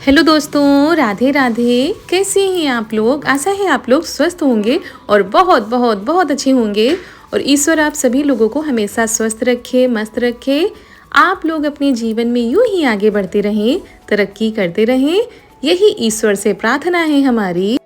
Hello दोस्तों, राधे राधे। कैसे हैं आप लोग? आशा है आप लोग स्वस्थ होंगे और बहुत बहुत बहुत अच्छे होंगे। और ईश्वर आप सभी लोगों को हमेशा स्वस्थ रखे, मस्त रखे। आप लोग अपने जीवन में यूं ही आगे बढ़ते रहें, तरक्की करते रहें, यही ईश्वर से प्रार्थना है हमारी।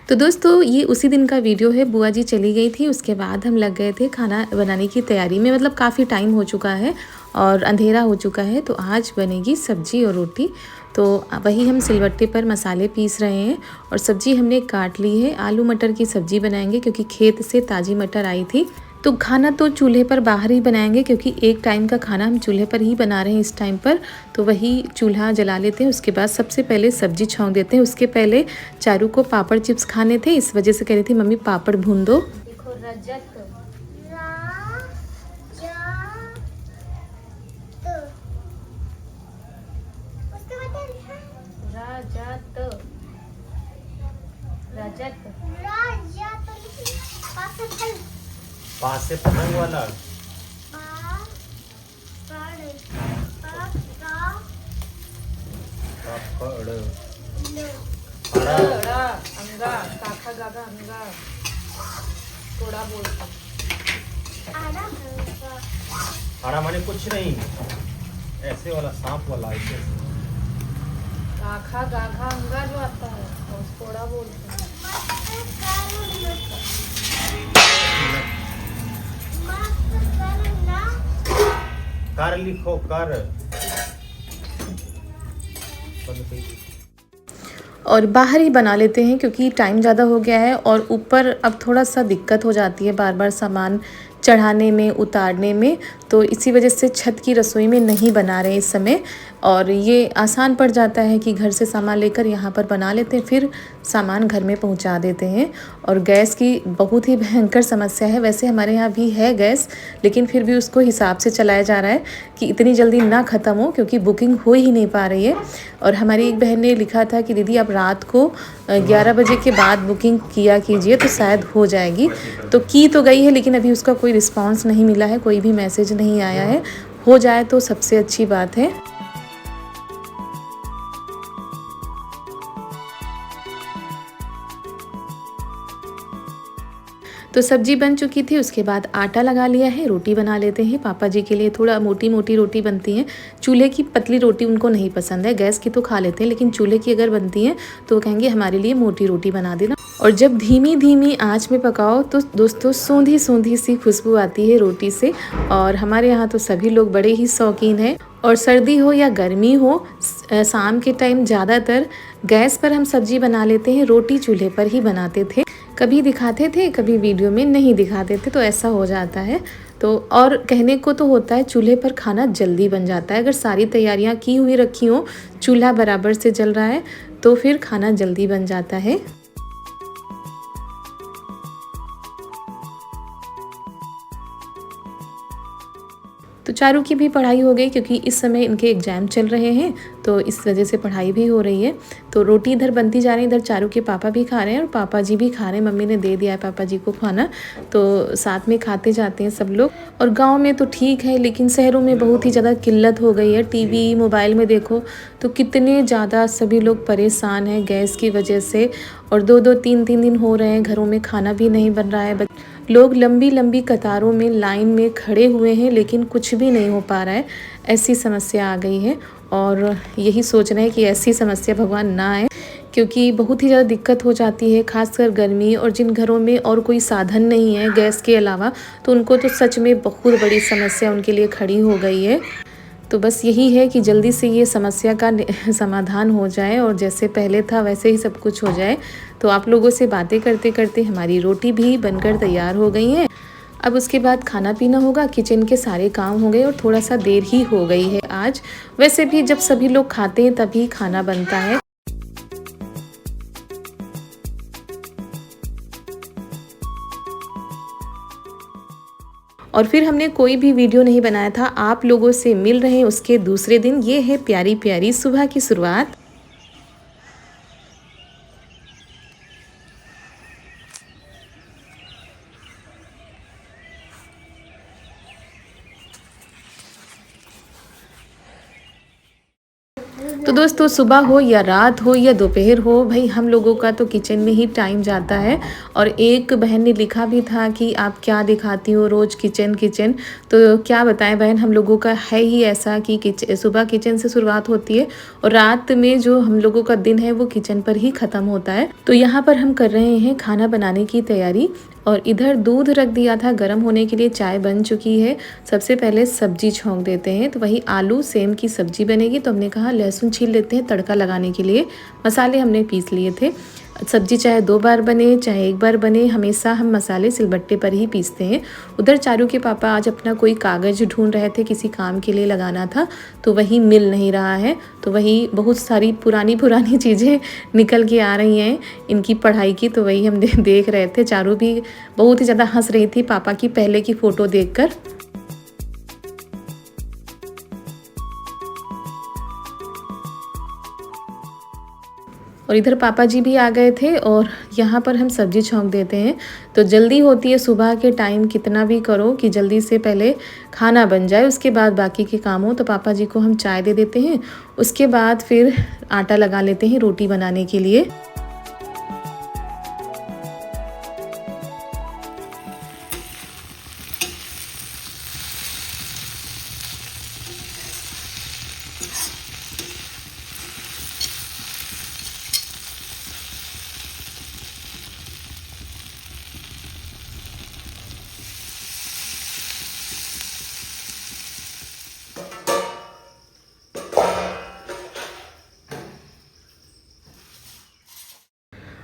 तो दोस्तों, ये उसी दिन का वीडियो है। बुआ जी चली गई थी, उसके बाद हम लग गए थे खाना बनाने की तैयारी में। मतलब काफ़ी टाइम हो चुका है और अंधेरा हो चुका है। तो आज बनेगी सब्जी और रोटी। तो वही हम सिलबट्टे पर मसाले पीस रहे हैं और सब्जी हमने काट ली है। आलू मटर की सब्जी बनाएंगे क्योंकि खेत से ताज़ी मटर आई थी। तो खाना तो चूल्हे पर बाहर ही बनाएंगे क्योंकि एक टाइम का खाना हम चूल्हे पर ही बना रहे हैं इस टाइम पर। तो वही चूल्हा जला लेते हैं। उसके बाद सबसे पहले सब्जी छौंक देते हैं। उसके पहले चारू को पापड़ चिप्स खाने थे, इस वजह से कह रही थी मम्मी पापड़ भून दो। देखो रजत रजत रजत पास से पतंग वाला पापड़ ड़ा अंगा काखा गागा अंगा थोड़ा बोलता हरा माने कुछ नहीं, ऐसे वाला सांप वाला ऐसे। काखा गाघा अंगा जो आता है और थोड़ा बोलते हैं। कर लिखो कर। और बाहर ही बना लेते हैं क्योंकि टाइम ज़्यादा हो गया है और ऊपर अब थोड़ा सा दिक्कत हो जाती है बार बार सामान चढ़ाने में, उतारने में। तो इसी वजह से छत की रसोई में नहीं बना रहे इस समय। और ये आसान पड़ जाता है कि घर से सामान लेकर यहाँ पर बना लेते हैं, फिर सामान घर में पहुँचा देते हैं। और गैस की बहुत ही भयंकर समस्या है। वैसे हमारे यहाँ भी है गैस, लेकिन फिर भी उसको हिसाब से चलाया जा रहा है कि इतनी जल्दी ना ख़त्म हो, क्योंकि बुकिंग हो ही नहीं पा रही है। और हमारी एक बहन ने लिखा था कि दीदी आप रात को 11 बजे के बाद बुकिंग किया कीजिए तो शायद हो जाएगी। तो की तो गई है, लेकिन अभी उसका कोई रिस्पांस नहीं मिला है, कोई भी मैसेज नहीं आया है। हो जाए तो सबसे अच्छी बात है। तो सब्जी बन चुकी थी, उसके बाद आटा लगा लिया है। रोटी बना लेते हैं। पापा जी के लिए थोड़ा मोटी मोटी रोटी बनती है। चूल्हे की पतली रोटी उनको नहीं पसंद है, गैस की तो खा लेते हैं, लेकिन चूल्हे की अगर बनती है तो वो कहेंगे हमारे लिए मोटी रोटी बना देना। और जब धीमी धीमी आंच में पकाओ तो दोस्तों सूंधी सूंधी सी खुशबू आती है रोटी से। और हमारे यहाँ तो सभी लोग बड़े ही शौकीन हैं। और सर्दी हो या गर्मी हो, शाम के टाइम ज़्यादातर गैस पर हम सब्जी बना लेते हैं, रोटी चूल्हे पर ही बनाते थे। कभी दिखाते थे, कभी वीडियो में नहीं दिखाते थे, तो ऐसा हो जाता है। तो और कहने को तो होता है चूल्हे पर खाना जल्दी बन जाता है। अगर सारी तैयारियां की हुई रखी हो, चूल्हा बराबर से जल रहा है, तो फिर खाना जल्दी बन जाता है। तो चारू की भी पढ़ाई हो गई क्योंकि इस समय इनके एग्ज़ाम चल रहे हैं, तो इस वजह से पढ़ाई भी हो रही है। तो रोटी इधर बनती जा रही है, इधर चारू के पापा भी खा रहे हैं और पापा जी भी खा रहे हैं। मम्मी ने दे दिया है पापा जी को खाना, तो साथ में खाते जाते हैं सब लोग। और गांव में तो ठीक है, लेकिन शहरों में बहुत ही ज़्यादा किल्लत हो गई है। टीवी मोबाइल में देखो तो कितने ज़्यादा सभी लोग परेशान हैं गैस की वजह से। और 2-2 3-3 दिन हो रहे हैं, घरों में खाना भी नहीं बन रहा है। लोग लंबी लंबी कतारों में लाइन में खड़े हुए हैं, लेकिन कुछ भी नहीं हो पा रहा है। ऐसी समस्या आ गई है और यही सोच रहे हैं कि ऐसी समस्या भगवान ना आए, क्योंकि बहुत ही ज़्यादा दिक्कत हो जाती है, खासकर गर्मी। और जिन घरों में और कोई साधन नहीं है गैस के अलावा, तो उनको तो सच में बहुत बड़ी समस्या उनके लिए खड़ी हो गई है। तो बस यही है कि जल्दी से ये समस्या का समाधान हो जाए और जैसे पहले था वैसे ही सब कुछ हो जाए। तो आप लोगों से बातें करते करते हमारी रोटी भी बनकर तैयार हो गई है। अब उसके बाद खाना पीना होगा, किचन के सारे काम हो गए और थोड़ा सा देर ही हो गई है आज। वैसे भी जब सभी लोग खाते हैं तभी खाना बनता है। और फिर हमने कोई भी वीडियो नहीं बनाया था, आप लोगों से मिल रहे हैं उसके दूसरे दिन। ये है प्यारी प्यारी सुबह की शुरुआत। तो दोस्तों सुबह हो या रात हो या दोपहर हो, भाई हम लोगों का तो किचन में ही टाइम जाता है। और एक बहन ने लिखा भी था कि आप क्या दिखाती हो रोज़ किचन किचन। तो क्या बताएं बहन, हम लोगों का है ही ऐसा कि सुबह किचन से शुरुआत होती है और रात में जो हम लोगों का दिन है वो किचन पर ही ख़त्म होता है। तो यहाँ पर हम कर रहे हैं खाना बनाने की तैयारी और इधर दूध रख दिया था गर्म होने के लिए, चाय बन चुकी है। सबसे पहले सब्जी छौंक देते हैं, तो वही आलू सेम की सब्जी बनेगी। तो हमने कहा लहसुन छील लेते हैं तड़का लगाने के लिए। मसाले हमने पीस लिए थे। सब्जी चाहे 2 बार बने चाहे 1 बार बने, हमेशा हम मसाले सिलबट्टे पर ही पीसते हैं। उधर चारू के पापा आज अपना कोई कागज़ ढूंढ रहे थे, किसी काम के लिए लगाना था, तो वही मिल नहीं रहा है। तो वही बहुत सारी पुरानी पुरानी चीज़ें निकल के आ रही हैं इनकी पढ़ाई की, तो वही हम देख रहे थे। चारू भी बहुत ही ज़्यादा हंस रही थी पापा की पहले की फ़ोटो देखकर। और इधर पापा जी भी आ गए थे और यहाँ पर हम सब्जी छौंक देते हैं। तो जल्दी होती है सुबह के टाइम, कितना भी करो कि जल्दी से पहले खाना बन जाए, उसके बाद बाकी के काम हो। तो पापा जी को हम चाय दे देते हैं, उसके बाद फिर आटा लगा लेते हैं रोटी बनाने के लिए।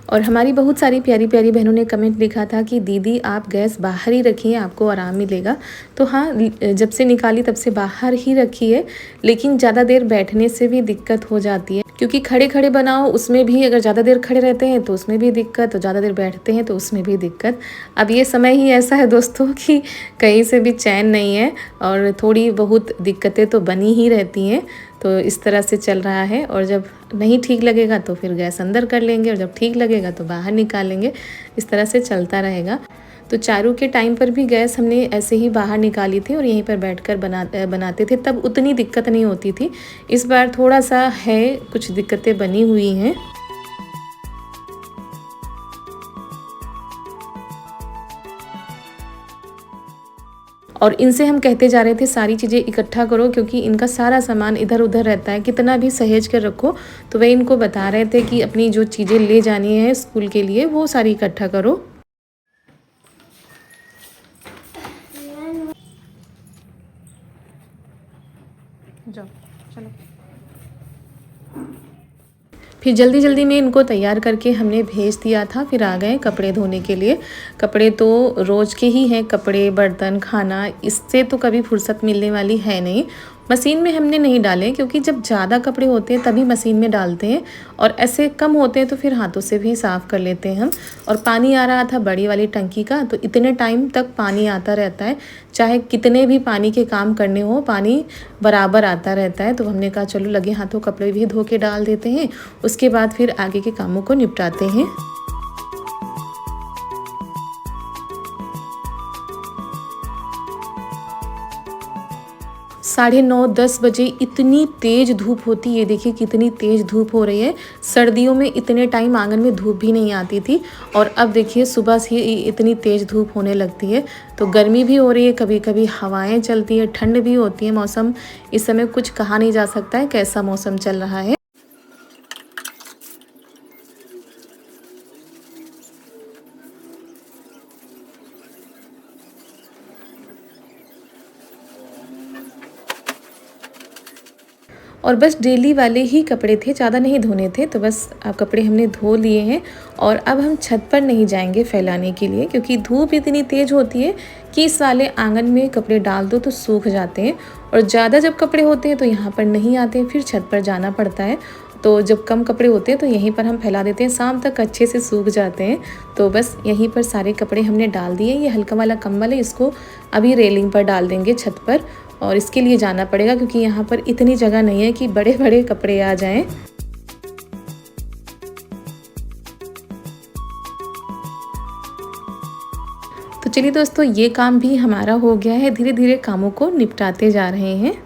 और हमारी बहुत सारी प्यारी प्यारी बहनों ने कमेंट लिखा था कि दीदी आप गैस बाहर ही रखिए, आपको आराम मिलेगा। तो हाँ, जब से निकाली तब से बाहर ही रखी है, लेकिन ज़्यादा देर बैठने से भी दिक्कत हो जाती है, क्योंकि खड़े खड़े बनाओ उसमें भी अगर ज़्यादा देर खड़े रहते हैं तो उसमें भी दिक्कत, और ज़्यादा देर बैठते हैं तो उसमें भी दिक्कत। अब ये समय ही ऐसा है दोस्तों कि कहीं से भी चैन नहीं है और थोड़ी बहुत दिक्कतें तो बनी ही रहती हैं। तो इस तरह से चल रहा है, और जब नहीं ठीक लगेगा तो फिर गैस अंदर कर लेंगे और जब ठीक लगेगा तो बाहर निकालेंगे। इस तरह से चलता रहेगा। तो चारू के टाइम पर भी गैस हमने ऐसे ही बाहर निकाली थी और यहीं पर बैठकर बनाते थे, तब उतनी दिक्कत नहीं होती थी। इस बार थोड़ा सा है, कुछ दिक्कतें बनी हुई हैं। और इनसे हम कहते जा रहे थे सारी चीज़ें इकट्ठा करो, क्योंकि इनका सारा सामान इधर उधर रहता है, कितना भी सहेज कर रखो। तो वही इनको बता रहे थे कि अपनी जो चीज़ें ले जानी है स्कूल के लिए वो सारी इकट्ठा करो। जाओ चलो। फिर जल्दी जल्दी में इनको तैयार करके हमने भेज दिया था। फिर आ गए कपड़े धोने के लिए। कपड़े तो रोज़ के ही हैं, कपड़े बर्तन खाना, इससे तो कभी फुर्सत मिलने वाली है नहीं। मशीन में हमने नहीं डाले, क्योंकि जब ज़्यादा कपड़े होते हैं तभी मशीन में डालते हैं, और ऐसे कम होते हैं तो फिर हाथों से भी साफ़ कर लेते हैं हम। और पानी आ रहा था बड़ी वाली टंकी का, तो इतने टाइम तक पानी आता रहता है, चाहे कितने भी पानी के काम करने हो पानी बराबर आता रहता है। तो हमने कहा चलो लगे हाथों कपड़े भी धो के डाल देते हैं, उसके बाद फिर आगे के कामों को निपटाते हैं। 9:30-10 बजे इतनी तेज़ धूप होती है। देखिए कितनी तेज़ धूप हो रही है। सर्दियों में इतने टाइम आंगन में धूप भी नहीं आती थी, और अब देखिए सुबह से इतनी तेज़ धूप होने लगती है। तो गर्मी भी हो रही है, कभी कभी हवाएं चलती है, ठंड भी होती है। मौसम इस समय कुछ कहा नहीं जा सकता है कैसा मौसम चल रहा है। और बस डेली वाले ही कपड़े थे, ज़्यादा नहीं धोने थे, तो बस अब कपड़े हमने धो लिए हैं। और अब हम छत पर नहीं जाएंगे फैलाने के लिए, क्योंकि धूप इतनी तेज़ होती है कि इस वाले आंगन में कपड़े डाल दो तो सूख जाते हैं, और ज़्यादा जब कपड़े होते हैं तो यहाँ पर नहीं आते, फिर छत पर जाना पड़ता है। तो जब कम कपड़े होते हैं तो यहीं पर हम फैला देते हैं, शाम तक अच्छे से सूख जाते हैं। तो बस यहीं पर सारे कपड़े हमने डाल दिए। ये हल्का वाला कंबल है, इसको अभी रेलिंग पर डाल देंगे छत पर, और इसके लिए जाना पड़ेगा क्योंकि यहाँ पर इतनी जगह नहीं है कि बड़े बड़े कपड़े आ जाएं। तो चलिए दोस्तों, ये काम भी हमारा हो गया है। धीरे धीरे कामों को निपटाते जा रहे हैं।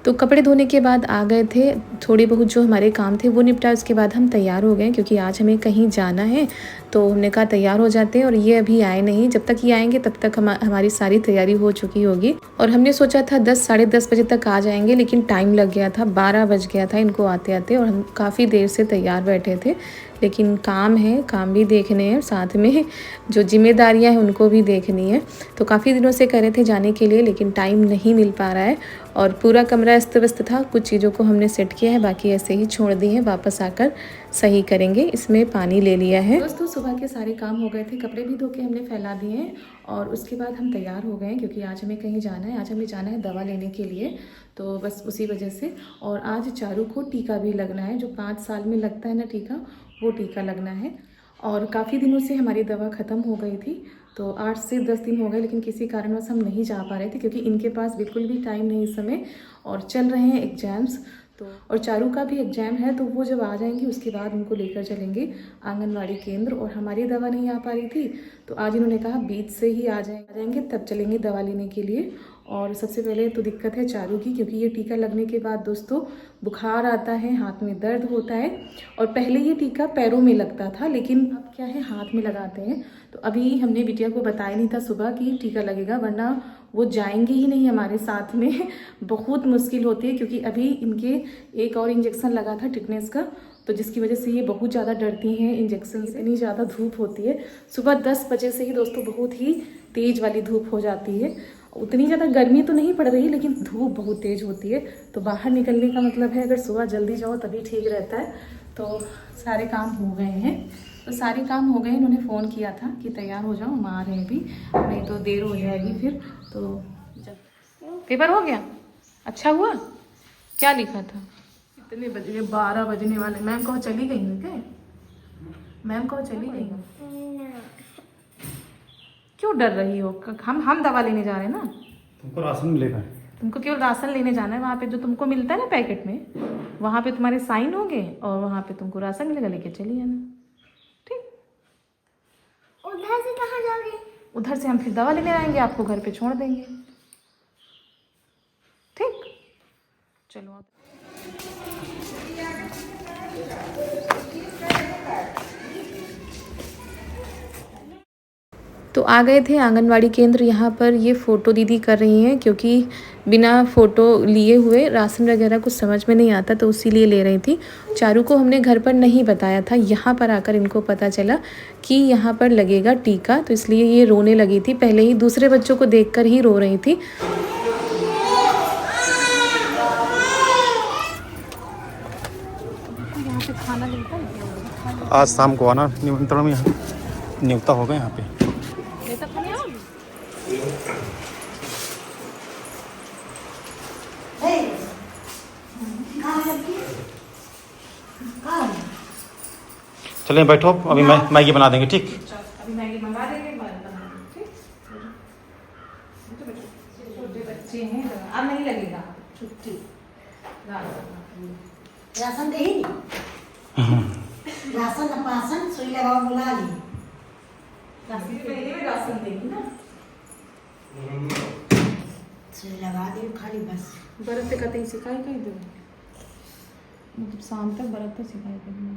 तो कपड़े धोने के बाद आ गए थे, थोड़ी बहुत जो हमारे काम थे वो निपटा, उसके बाद हम तैयार हो गए क्योंकि आज हमें कहीं जाना है। तो हमने कहा तैयार हो जाते हैं, और ये अभी आए नहीं, जब तक ये आएंगे तब तक हमारी सारी तैयारी हो चुकी होगी। और हमने सोचा था 10 साढ़े 10 बजे तक आ जाएंगे, लेकिन टाइम लग गया था, 12 बज गया था इनको आते आते, और हम काफ़ी देर से तैयार बैठे थे। लेकिन काम है, काम भी देखने हैं, साथ में जो जिम्मेदारियां हैं उनको भी देखनी है। तो काफ़ी दिनों से करे थे जाने के लिए, लेकिन टाइम नहीं मिल पा रहा है, और पूरा कमरा अस्त व्यस्त था। कुछ चीज़ों को हमने सेट किया है, बाकी ऐसे ही छोड़ दिए हैं, वापस आकर सही करेंगे। इसमें पानी ले लिया है। दोस्तों सुबह के सारे काम हो गए थे, कपड़े भी धो के हमने फैला दिए हैं, और उसके बाद हम तैयार हो गए हैं क्योंकि आज हमें कहीं जाना है। आज हमें जाना है दवा लेने के लिए, तो बस उसी वजह से। और आज चारू को टीका भी लगना है, जो 5 साल में लगता है ना टीका, वो टीका लगना है। और काफ़ी दिनों से हमारी दवा ख़त्म हो गई थी, तो 8 से 10 दिन हो गए, लेकिन किसी कारणवश हम नहीं जा पा रहे थे क्योंकि इनके पास बिल्कुल भी टाइम नहीं इस समय, और चल रहे हैं एग्ज़ाम्स। तो और चारू का भी एग्ज़ाम है, तो वो जब आ जाएंगी उसके बाद उनको लेकर चलेंगे आंगनवाड़ी केंद्र। और हमारी दवा नहीं आ पा रही थी, तो आज इन्होंने कहा बीच से ही आ जाएंगे, तब चलेंगे दवा लेने के लिए। और सबसे पहले तो दिक्कत है चारू की, क्योंकि ये टीका लगने के बाद दोस्तों बुखार आता है, हाथ में दर्द होता है। और पहले ये टीका पैरों में लगता था, लेकिन अब क्या है हाथ में लगाते हैं। तो अभी हमने बिटिया को बताया नहीं था सुबह कि टीका लगेगा, वरना वो जाएंगे ही नहीं हमारे साथ में। बहुत मुश्किल होती है, क्योंकि अभी इनके एक और इंजेक्शन लगा था टिटनेस का, तो जिसकी वजह से ये बहुत ज़्यादा डरती हैं इंजेक्शन से। इतनी ज़्यादा धूप होती है, सुबह 10 बजे से ही दोस्तों बहुत ही तेज़ वाली धूप हो जाती है। उतनी ज़्यादा गर्मी तो नहीं पड़ रही, लेकिन धूप बहुत तेज़ होती है। तो बाहर निकलने का मतलब है अगर सुबह जल्दी जाओ तभी ठीक रहता है। तो सारे काम हो गए हैं, तो सारे काम हो गए। इन्होंने फ़ोन किया था कि तैयार हो जाओ, हम आ रहे हैं अभी, नहीं तो देर हो जाएगी फिर। तो पेपर हो गया, अच्छा हुआ। क्या लिखा था? इतने बजे 12 बजने वाले। मैम कहो चली गई है क्या? मैम कहो चली गई हो? क्यों डर रही हो? हम दवा लेने जा रहे हैं ना। तुमको राशन मिलेगा। तुमको केवल राशन लेने जाना है, वहाँ पे जो तुमको मिलता है ना पैकेट में, वहाँ पे तुम्हारे साइन होंगे और वहाँ पे तुमको राशन मिलेगा, लेके चली जाना। ठीक। उधर से कहाँ जाओगे? उधर से हम फिर दवा लेने आएंगे, आपको घर पे छोड़ देंगे। ठीक, चलो आप। तो आ गए थे आंगनवाड़ी केंद्र। यहाँ पर ये फ़ोटो दीदी कर रही हैं, क्योंकि बिना फ़ोटो लिए हुए राशन वगैरह कुछ समझ में नहीं आता, तो इसीलिए ले रही थी। चारू को हमने घर पर नहीं बताया था, यहाँ पर आकर इनको पता चला कि यहाँ पर लगेगा टीका, तो इसलिए ये रोने लगी थी। पहले ही दूसरे बच्चों को देखकर ही रो रही थी। यहाँ पे खाना मिलता है? आज शाम को आना निमंत्रण में, यहाँ नियुक्ता हो गए यहाँ पे। चलें बैठो, अभी मैगी बना देंगे। ठीक, अभी मैगी मंगा देंगे, ठीक। छोटे बच्चे हैं, अब नहीं लगेगा छुट्टी। राशन दे ही राशन न पासन सुई लगाओ बुला ली। राशन के पहले भी राशन देंगी ना, सुई लगा दे खाली बस। बर्फ पे कतई सिखाई कहीं दो, मतलब शाम तक बर्फ पे सिखाई करेंगे।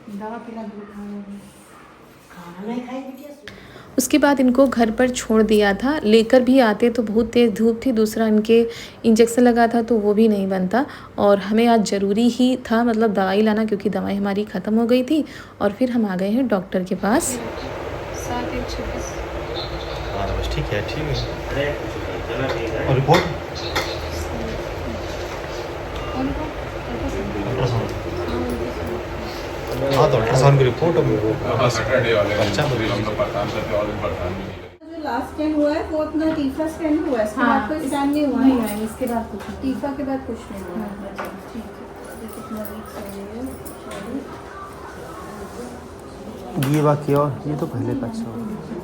दवा पिला दो, खाना नहीं खाई बिटिया। उसके बाद इनको घर पर छोड़ दिया था। लेकर भी आते तो बहुत तेज़ धूप थी, दूसरा इनके इंजेक्शन लगा था तो वो भी नहीं बनता, और हमें आज ज़रूरी ही था मतलब दवाई लाना, क्योंकि दवाई हमारी ख़त्म हो गई थी। और फिर हम आ गए हैं डॉक्टर के पास। 7:26 बस ठीक है, ठीक है। और रिपोर्ट हाँ, तो अल्ट्रासाउंड की रिपोर्ट अच्छा जो लास्ट स्कैन हुआ है वो अपना टीफा स्कैन हुआ है, इसके बाद कोई स्कैन नहीं हुआ है। इसके बाद कुछ टीफा के बाद कुछ नहीं हुआ। ठीक है, ये कितना वीक्स हो गई है ये बाकी, और ये तो पहले का अच्छा।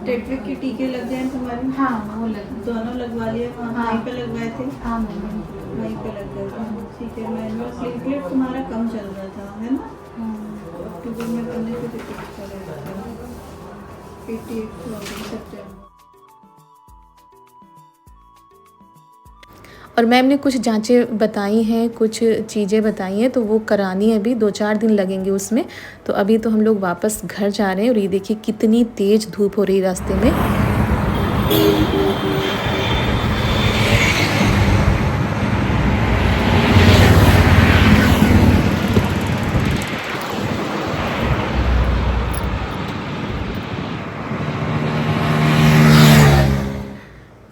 टेटविक के टीके लग गए तुम्हारे? हाँ, वो लग दोनों लगवा लिए? वहीं पे लगवाए थे? हाँ, वहीं पे लग गए थे। ठीक है। मैनुअल प्लेटलेट तुम्हारा कम चल रहा था, है ना? अक्टूबर में करने से टिकट करेगा 88 सितंबर। और मैम ने कुछ जांचें बताई हैं, कुछ चीज़ें बताई हैं, तो वो करानी है अभी, 2-4 दिन लगेंगे उसमें। तो अभी तो हम लोग वापस घर जा रहे हैं और ये देखिए कितनी तेज़ धूप हो रही है रास्ते में।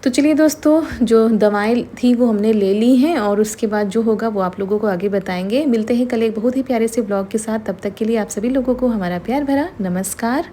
तो चलिए दोस्तों, जो दवाएं थी वो हमने ले ली हैं और उसके बाद जो होगा वो आप लोगों को आगे बताएंगे। मिलते हैं कल एक बहुत ही प्यारे से ब्लॉग के साथ। तब तक के लिए आप सभी लोगों को हमारा प्यार भरा नमस्कार।